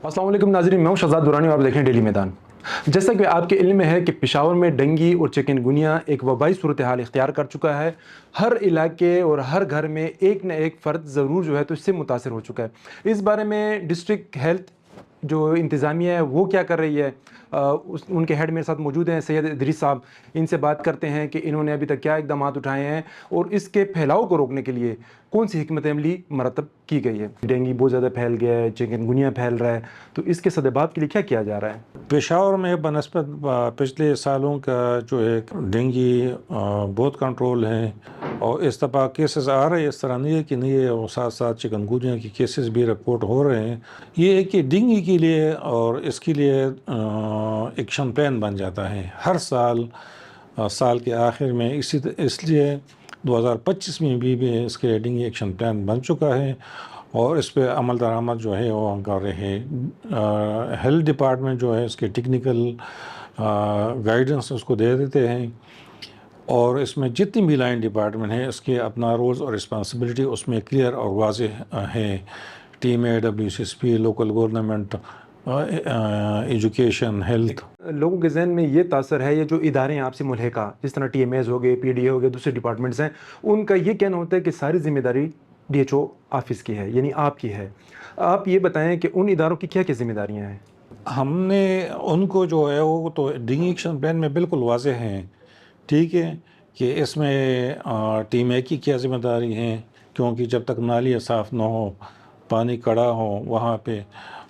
السلام علیکم ناظرین، میں ہوں شہزاد دورانی اور آپ دیکھ رہے ہیں ڈیلی میدان۔ جیسا کہ آپ کے علم میں ہے کہ پشاور میں ڈنگی اور چکن گنیا ایک وبائی صورتحال اختیار کر چکا ہے۔ ہر علاقے اور ہر گھر میں ایک نہ ایک فرد ضرور جو ہے تو اس سے متاثر ہو چکا ہے۔ اس بارے میں ڈسٹرکٹ ہیلتھ جو انتظامیہ ہے وہ کیا کر رہی ہے، ان کے ہیڈ میرے ساتھ موجود ہیں سید ادریس صاحب۔ ان سے بات کرتے ہیں کہ انہوں نے ابھی تک کیا اقدامات اٹھائے ہیں اور اس کے پھیلاؤ کو روکنے کے لیے کون سی حکمت عملی مرتب کی گئی ہے۔ ڈینگی بہت زیادہ پھیل گیا ہے، چکن گنیا پھیل رہا ہے، تو اس کے سدبات کے لیے کیا کیا جا رہا ہے؟ پشاور میں بنسبت پچھلے سالوں کا جو ہے ڈینگی بہت کنٹرول ہے، اور اس طرح کیسز آ رہے ہیں، اس طرح نہیں ہے کہ نہیں ہے، اور ساتھ ساتھ چکن گنیا کے کیسز بھی رپورٹ ہو رہے ہیں۔ یہ ہے کہ ڈینگی کے لیے اور اس کے لیے ایکشن پلان بن جاتا ہے ہر سال کے آخر میں، اس لیے 2025 میں بھی اس کے ڈینگی ایکشن پلان بن چکا ہے، اور اس پہ عمل درآمد جو ہے وہ ہم کر رہے ہیں۔ ہیلتھ ڈپارٹمنٹ جو ہے اس کے ٹیکنیکل گائیڈنس اس کو دے دیتے ہیں، اور اس میں جتنی بھی لائن ڈپارٹمنٹ ہے اس کے اپنا رولز اور رسپانسبلٹی اس میں کلیئر اور واضح ہے۔ ٹیم اے، WCSP، local government, education, health. لوگوں کے ذہن میں یہ تاثر ہے، یہ جو ادارے ہیں آپ سے ملحقہ، جس طرح TMAs ہو گئے، PDA ہو گئے، دوسرے ڈپارٹمنٹس ہیں، ان کا یہ کہنا ہوتا ہے کہ ساری ذمہ داری DHO آفس کی ہے، یعنی آپ کی ہے۔ آپ یہ بتائیں کہ ان اداروں کی کیا کیا ذمہ داریاں ہیں؟ ہم نے ان کو جو ہے وہ تو ڈینگی ایکشن پلان میں بالکل واضح ہیں، ٹھیک ہے، کہ اس میں ٹیم اے کی کیا ذمہ داری ہیں، کیونکہ جب تک نالیاں صاف نہ ہو، پانی کڑا ہو وہاں پہ،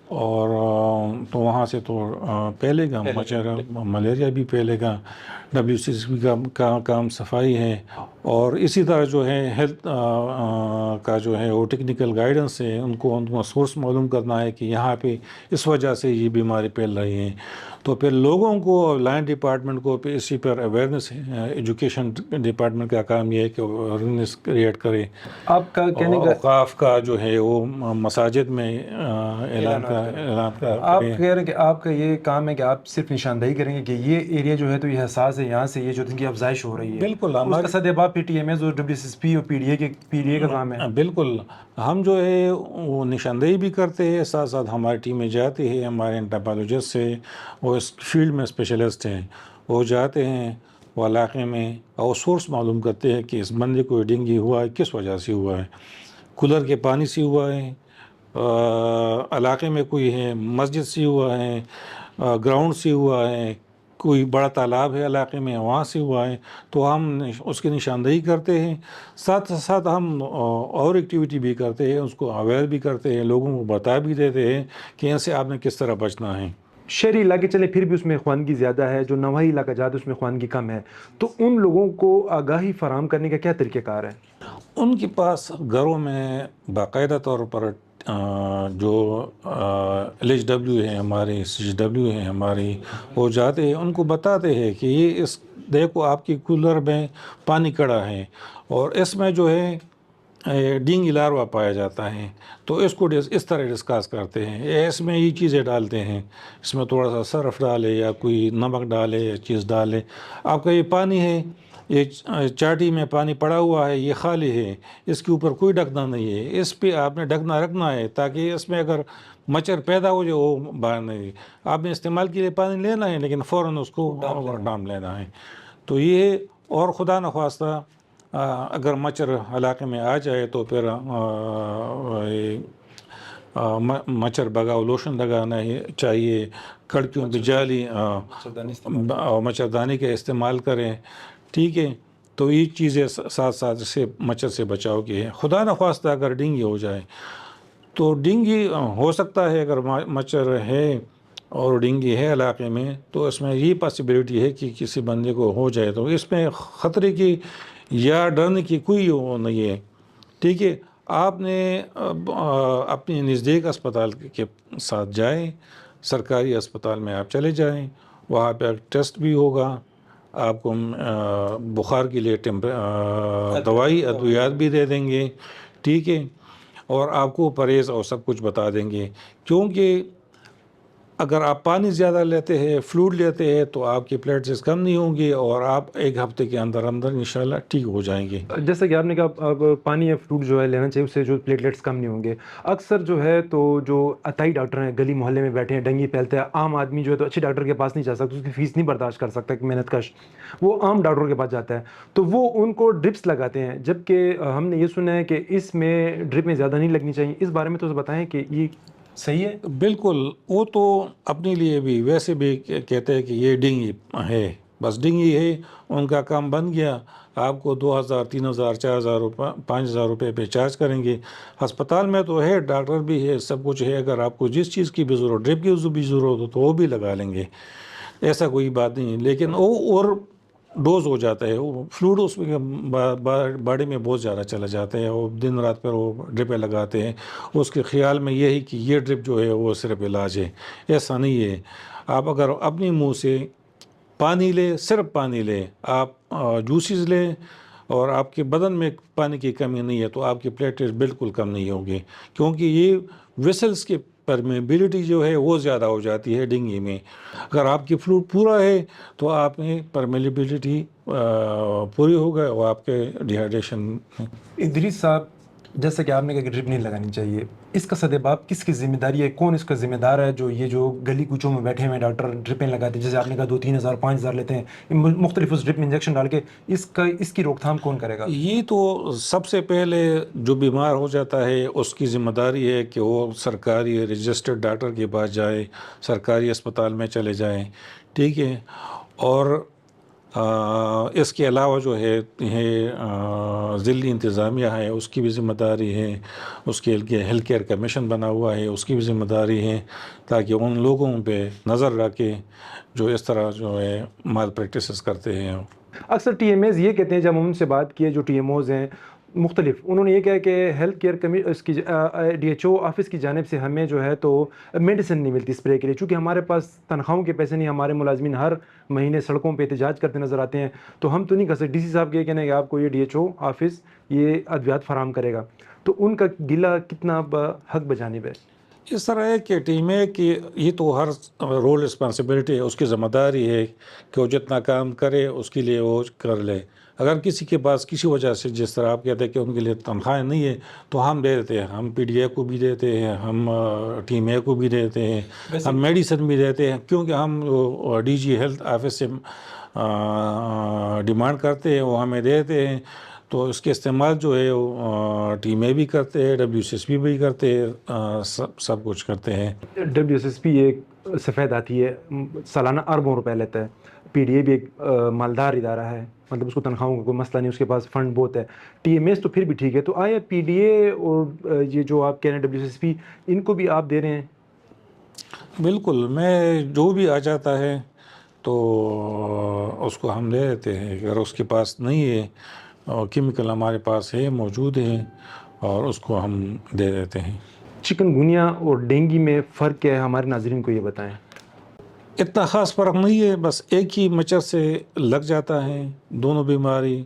اور تو وہاں سے تو پھیلے گا مچھر، ملیریا بھی پھیلے گا۔ WCSP کا کام صفائی ہے، اور اسی طرح جو ہے ہیلتھ کا جو ہے وہ ٹیکنیکل گائیڈنس ہے، ان کو سورس معلوم کرنا ہے کہ یہاں پہ اس وجہ سے یہ بیماری پھیل رہی ہیں، تو پھر لوگوں کو، لائن ڈپارٹمنٹ کو پھر اسی پر اویئرنیس، ایجوکیشن ڈپارٹمنٹ کا کام یہ ہے کہ اویئرنیس کریٹ کرے۔ آپ کا کہنے کا اوقاف کا جو ہے وہ مساجد میں اعلان کا آپ کہہ رہے ہیں کہ آپ کا یہ کام ہے کہ آپ صرف نشاندہی کریں گے کہ یہ ایریا جو ہے تو یہ حساس ہے، یہاں سے یہ جو ان کی افزائش ہو رہی ہے، بالکل اس کا سدباب پھر TMAs اور WCSP اور PDA کا کام ہے۔ بالکل، ہم جو ہے وہ نشاندہی بھی کرتے ہیں، ساتھ ساتھ ہماری ٹیمیں جاتی ہے، ہمارے انٹرپالوجسٹ سے، وہ اس فیلڈ میں اسپیشلسٹ ہیں، وہ جاتے ہیں وہ علاقے میں، اور سورس معلوم کرتے ہیں کہ اس بندے کو ڈینگی ہوا ہے، کس وجہ سے ہوا ہے۔ کولر کے پانی سے ہوا ہے، علاقے میں کوئی ہے، مسجد سے ہوا ہے، گراؤنڈ سے ہوا ہے، کوئی بڑا تالاب ہے علاقے میں وہاں سے ہوا ہے، تو ہم اس کی نشاندہی کرتے ہیں۔ ساتھ ساتھ ہم اور ایکٹیویٹی بھی کرتے ہیں، اس کو اویئر بھی کرتے ہیں، لوگوں کو بتا بھی دیتے ہیں کہ ان سے آپ نے کس طرح بچنا ہے۔ شہری علاقے چلے پھر بھی اس میں خواندگی زیادہ ہے، جو نواحی علاقہ جاتے اس میں خواندگی کم ہے، تو ان لوگوں کو آگاہی فراہم کرنے کا کیا طریقہ کار ہے؟ ان کے پاس گھروں میں باقاعدہ طور پر جو LHW ہے ہماری، CHW ہے ہماری، وہ جاتے ہیں، ان کو بتاتے ہیں کہ یہ دیکھو آپ کی کولر میں پانی کڑا ہے، اور اس میں جو ہے ڈینگی لاروا پایا جاتا ہے، تو اس کو اس طرح ڈسکس کرتے ہیں، اس میں یہ چیزیں ڈالتے ہیں، اس میں تھوڑا سا سرف ڈالے یا کوئی نمک ڈالے یا چیز ڈالے، آپ کا یہ پانی ہے، یہ چاٹی میں پانی پڑا ہوا ہے، یہ خالی ہے، اس کے اوپر کوئی ڈھکنا نہیں ہے، اس پہ آپ نے ڈھکنا رکھنا ہے، تاکہ اس میں اگر مچھر پیدا ہو جائے وہ باہر نہیں، آپ نے استعمال کے لیے پانی لینا ہے لیکن فوراً اس کو ڈام لینا ہے۔ تو یہ، اور خدا نخواستہ اگر مچھر علاقے میں آ جائے تو پھر مچھر بھگاؤ لوشن لگانا چاہیے، کھڑکیوں پہ جالی مچھردانی کا استعمال کریں، ٹھیک ہے۔ تو یہ چیزیں ساتھ ساتھ سے مچھر سے بچاؤ کی ہے۔ خدا نخواستہ اگر ڈینگی ہو جائے تو ڈینگی ہو سکتا ہے، اگر مچھر ہے اور ڈینگی ہے علاقے میں، تو اس میں یہ پاسبلٹی ہے کہ کسی بندے کو ہو جائے، تو اس میں خطرے کی یا ڈرنے کی کوئی وہ نہیں ہے، ٹھیک ہے۔ آپ نے اپنی نزدیک اسپتال کے ساتھ جائیں، سرکاری اسپتال میں آپ چلے جائیں، وہاں پہ ٹیسٹ بھی ہوگا، آپ کو بخار کے لیے دوائی ادویات بھی دے دیں گے، ٹھیک ہے، اور آپ کو پرہیز اور سب کچھ بتا دیں گے، کیونکہ اگر آپ پانی زیادہ لیتے ہیں، فلوڈ لیتے ہیں، تو آپ کی پلیٹلیٹس کم نہیں ہوں گی اور آپ ایک ہفتے کے اندر اندر انشاءاللہ ٹھیک ہو جائیں گے۔ جیسا کہ آپ نے کہا اب پانی یا فروٹ جو ہے لینا چاہیے، اس سے جو پلیٹلیٹس کم نہیں ہوں گے۔ اکثر جو ہے تو جو عطائی ڈاکٹر ہیں گلی محلے میں بیٹھے ہیں، ڈنگی پھیلتے ہیں، عام آدمی جو ہے تو اچھے ڈاکٹر کے پاس نہیں جا سکتا، اس کی فیس نہیں برداشت کر سکتا کہ محنت کش، وہ عام ڈاکٹروں کے پاس جاتا ہے تو وہ ان کو ڈرپس لگاتے ہیں، جبکہ ہم نے یہ سنا ہے کہ اس میں ڈرپ میں زیادہ نہیں لگنی چاہیے۔ اس بارے میں تو بتائیں کہ یہ صحیح ہے؟ بالکل، وہ تو اپنے لیے بھی ویسے بھی کہتے ہیں کہ یہ ڈنگی ہے، بس ڈنگی ہے، ان کا کام بن گیا، آپ کو 2000 3000 4000 روپے 5000 روپے پہ چارج کریں گے۔ ہسپتال میں تو ہے، ڈاکٹر بھی ہے، سب کچھ ہے، اگر آپ کو جس چیز کی بھی ضرورت، ڈرپ کی بھی ضرورت ہو تو وہ بھی لگا لیں گے، ایسا کوئی بات نہیں ہے۔ لیکن وہ اور ڈوز ہو جاتا ہے، وہ فلوڈ اس میں باڈی میں بہت زیادہ چلا جاتا ہے، وہ دن رات پر وہ ڈرپیں لگاتے ہیں، اس کے خیال میں یہی کہ یہ ڈرپ جو ہے وہ صرف علاج ہے، ایسا نہیں ہے۔ آپ اگر اپنے منہ سے پانی لے، صرف پانی لے، آپ جوسز لیں اور آپ کے بدن میں پانی کی کمی نہیں ہے تو آپ کی پلیٹلیٹس بالکل کم نہیں ہوگی، کیونکہ یہ ویسلز کی پرمیبلٹی جو ہے وہ زیادہ ہو جاتی ہے ڈنگی میں۔ اگر آپ کی فلوڈ پورا ہے تو آپ میں پرمیبلٹی پوری ہوگا اور آپ کے ڈیہائیڈریشن۔ ادریس صاحب، جیسا کہ آپ نے کہا کہ ڈرپ نہیں لگانی چاہیے، اس کا سدباب کس کی ذمہ داری ہے؟ کون اس کا ذمہ دار ہے جو یہ جو گلی کوچوں میں بیٹھے ہوئے ڈاکٹر ڈرپیں لگاتے ہیں، جیسے آپ نے کہا 2 3 ہزار 5 ہزار لیتے ہیں مختلف اس ڈرپ میں انجیکشن ڈال کے، اس کی روک تھام کون کرے گا؟ یہ تو سب سے پہلے جو بیمار ہو جاتا ہے اس کی ذمہ داری ہے کہ وہ سرکاری رجسٹرڈ ڈاکٹر کے پاس جائے، سرکاری اسپتال میں چلے جائیں، ٹھیک ہے۔ اور اس کے علاوہ جو ہے ضلعی انتظامیہ ہے، اس کی بھی ذمہ داری ہے، اس کے ہیلتھ کیئر کمیشن بنا ہوا ہے، اس کی بھی ذمہ داری ہے، تاکہ ان لوگوں پہ نظر رکھے جو اس طرح جو ہے مال پریکٹسز کرتے ہیں۔ اکثر ٹی ایم ایز یہ کہتے ہیں، جب ہم ان سے بات کیے جو ٹی ایم اوز ہیں مختلف، انہوں نے یہ کہا کہ ہیلتھ کیئر اس کی ڈی ایچ او آفس کی جانب سے ہمیں جو ہے تو میڈیسن نہیں ملتی اسپرے کے لیے، چونکہ ہمارے پاس تنخواہوں کے پیسے نہیں، ہمارے ملازمین ہر مہینے سڑکوں پہ احتجاج کرتے نظر آتے ہیں، تو ہم تو نہیں کر سکتے۔ ڈی سی صاحب کے یہ کہنا ہے کہ آپ کو یہ ڈی ایچ او آفس یہ ادویات فراہم کرے گا، تو ان کا گلہ کتنا حق بجانب ہے؟ اس طرح ہے کہ ٹیم ہے کہ یہ تو ہر رول رسپانسبلٹی ہے، اس کی ذمہ داری ہے کہ وہ جتنا کام کرے اس کے لیے وہ کر لے۔ اگر کسی کے پاس کسی وجہ سے، جس طرح آپ کہتے ہیں کہ ان کے لیے تنخواہیں نہیں ہے، تو ہم دے دیتے ہیں، ہم پی ڈی اے کو بھی دیتے ہیں، ہم ٹیم اے کو بھی دیتے ہیں، ہم میڈیسن بھی دیتے ہیں، کیونکہ ہم ڈی جی ہیلتھ آفس سے ڈیمانڈ کرتے ہیں، وہ ہمیں دیتے ہیں، تو اس کے استعمال جو ہے وہ ٹیم اے بھی کرتے ہیں، ڈبلیو سی ایس پی بھی کرتے ہیں، سب کچھ کرتے ہیں۔ ڈبلیو ایس ایس پی ایک سفید آتی ہے، سالانہ اربوں روپے لیتا ہے۔ پی ڈی اے بھی ایک مالدار ادارہ ہے، مطلب اس کو تنخواہوں کا کوئی مسئلہ نہیں، اس کے پاس فنڈ بہت ہے۔ ٹی ایم ایس تو پھر بھی ٹھیک ہے، تو آیا پی ڈی اے اور یہ جو آپ کہہ رہے ہیں ڈبلیو ایس ایس پی، ان کو بھی آپ دے رہے ہیں؟ بالکل، میں جو بھی آ جاتا ہے تو اس کو ہم دے دیتے ہیں، اگر اس کے پاس نہیں ہے اور کیمیکل ہمارے پاس ہے، موجود ہے، اور اس کو ہم دے دیتے ہیں۔ چکن گونیا اور ڈینگی میں فرق کیا ہے، ہمارے ناظرین کو یہ بتائیں۔ اتنا خاص فرق نہیں ہے، بس ایک ہی مچھر سے لگ جاتا ہے دونوں بیماری۔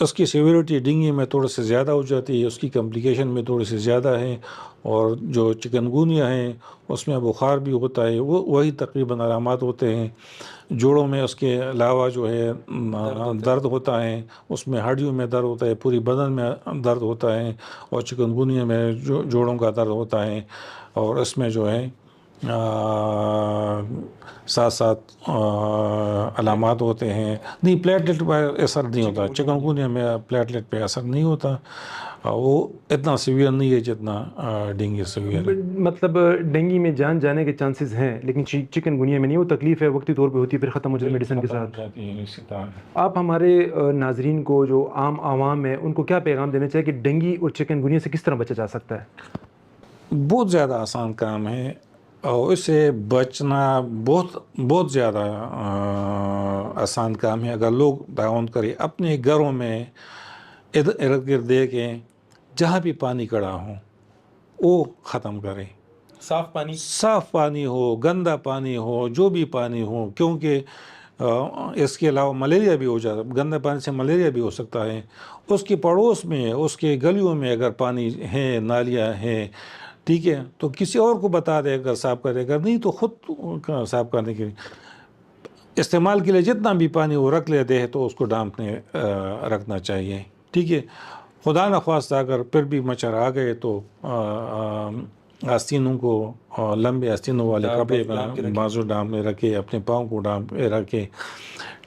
اس کی سیویرٹی ڈینگی میں تھوڑے سے زیادہ ہو جاتی ہے، اس کی کمپلیکیشن میں تھوڑی سی زیادہ ہے، اور جو چکن گونیا ہے اس میں بخار بھی ہوتا ہے، وہی تقریباً علامات ہوتے ہیں۔ جوڑوں میں اس کے علاوہ جو ہے درد ہوتا ہے، اس میں ہڈیوں میں درد ہوتا ہے، پوری بدن میں درد ہوتا ہے، اور چکن گونیا میں جوڑوں کا درد ہوتا ہے، اور اس میں جو ہے ساتھ ساتھ علامات ہوتے ہیں۔ نہیں، پلیٹلیٹ پہ اثر نہیں ہوتا، چکن گونیا میں پلیٹلیٹ پہ اثر نہیں ہوتا، وہ اتنا سیویئر نہیں ہے جتنا ڈینگی سیویئر ہے۔ مطلب ڈینگی میں جان جانے کے چانسز ہیں، لیکن چکن گونیا میں نہیں، وہ تکلیف ہے وقتی طور پہ ہوتی ہے، پھر ختم ہو جاتی ہے میڈیسن کے ساتھ۔ آپ ہمارے ناظرین کو، جو عام عوام ہے، ان کو کیا پیغام دینا چاہیے کہ ڈینگی اور چکن گونیا سے کس طرح بچا جا سکتا ہے؟ بہت زیادہ آسان کام ہے، اور اس سے بچنا بہت زیادہ آسان کام ہے، اگر لوگ تعاون کریں، اپنے گھروں میں ارد گرد دیکھیں، جہاں بھی پانی کڑا ہو وہ ختم کریں۔ صاف پانی ہو، گندا پانی ہو، جو بھی پانی ہو، کیونکہ اس کے علاوہ ملیریا بھی ہو جاتا ہے، گندے پانی سے ملیریا بھی ہو سکتا ہے۔ اس کے پڑوس میں، اس کے گلیوں میں اگر پانی ہے، نالیاں ہیں، ٹھیک ہے، تو کسی اور کو بتا دے اگر صاف کرے، اگر نہیں تو خود صاف کرنے کے لیے استعمال کے لیے جتنا بھی پانی وہ رکھ لیتے ہیں تو اس کو ڈانپنے رکھنا چاہیے، ٹھیک ہے۔ خدا نخواستہ اگر پھر بھی مچھر آ گئے تو آستینوں کو لمبے آستینوں والے کپڑے بازو ڈانپ میں رکھے، اپنے پاؤں کو ڈانپ میں رکھے،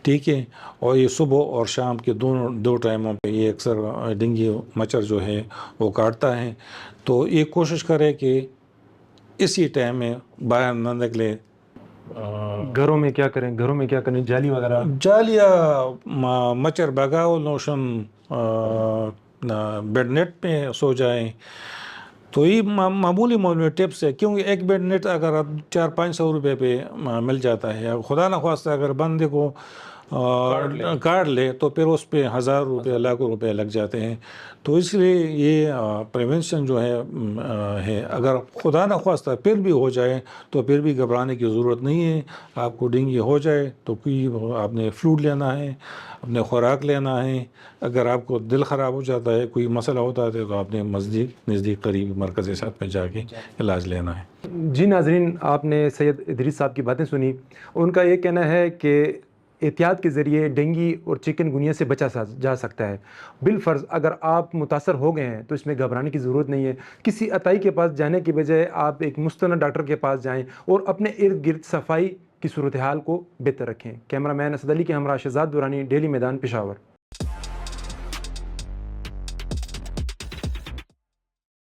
ٹھیک ہے۔ اور یہ صبح اور شام کے دو ٹائموں پہ یہ اکثر ڈینگی مچھر جو ہے وہ کاٹتا ہے، تو یہ کوشش کرے کہ اسی ٹائم میں باہر نہ نکلے۔ گھروں میں کیا کریں، گھروں میں کیا کریں؟ جالی وغیرہ، جالیا مچھر بھگاؤ لوشن، بیڈ نیٹ پہ سو جائیں، تو یہ معمولی ٹپس ہے، کیونکہ ایک بیڈ نیٹ اگر 400-500 روپے پہ مل جاتا ہے، خدا نخواستہ اگر بندے کو کاٹ لے تو پھر اس پہ 1000 روپے لاکھوں روپے لگ جاتے ہیں۔ تو اس لیے یہ پریونشن جو ہے اگر خدا نخواستہ پھر بھی ہو جائے تو پھر بھی گھبرانے کی ضرورت نہیں ہے۔ آپ کو ڈینگی ہو جائے تو کوئی آپ نے فلوڈ لینا ہے، اپنے خوراک لینا ہے، اگر آپ کو دل خراب ہو جاتا ہے، کوئی مسئلہ ہوتا ہے تو آپ نے نزدیک قریب مرکز صحت میں جا کے علاج لینا ہے۔ جی ناظرین، آپ نے سید ادریس صاحب کی باتیں سنی۔ ان کا یہ کہنا ہے کہ احتیاط کے ذریعے ڈینگی اور چکن گونیا سے بچا جا سکتا ہے۔ بالفرض اگر آپ متاثر ہو گئے ہیں تو اس میں گھبرانے کی ضرورت نہیں ہے۔ کسی عطائی کے پاس جانے کے بجائے آپ ایک مستند ڈاکٹر کے پاس جائیں اور اپنے ارد گرد صفائی کی صورتحال کو بہتر رکھیں۔ کیمرہ مین اسد علی کے ہمراہ شہزاد دورانی، ڈیلی میدان، پشاور۔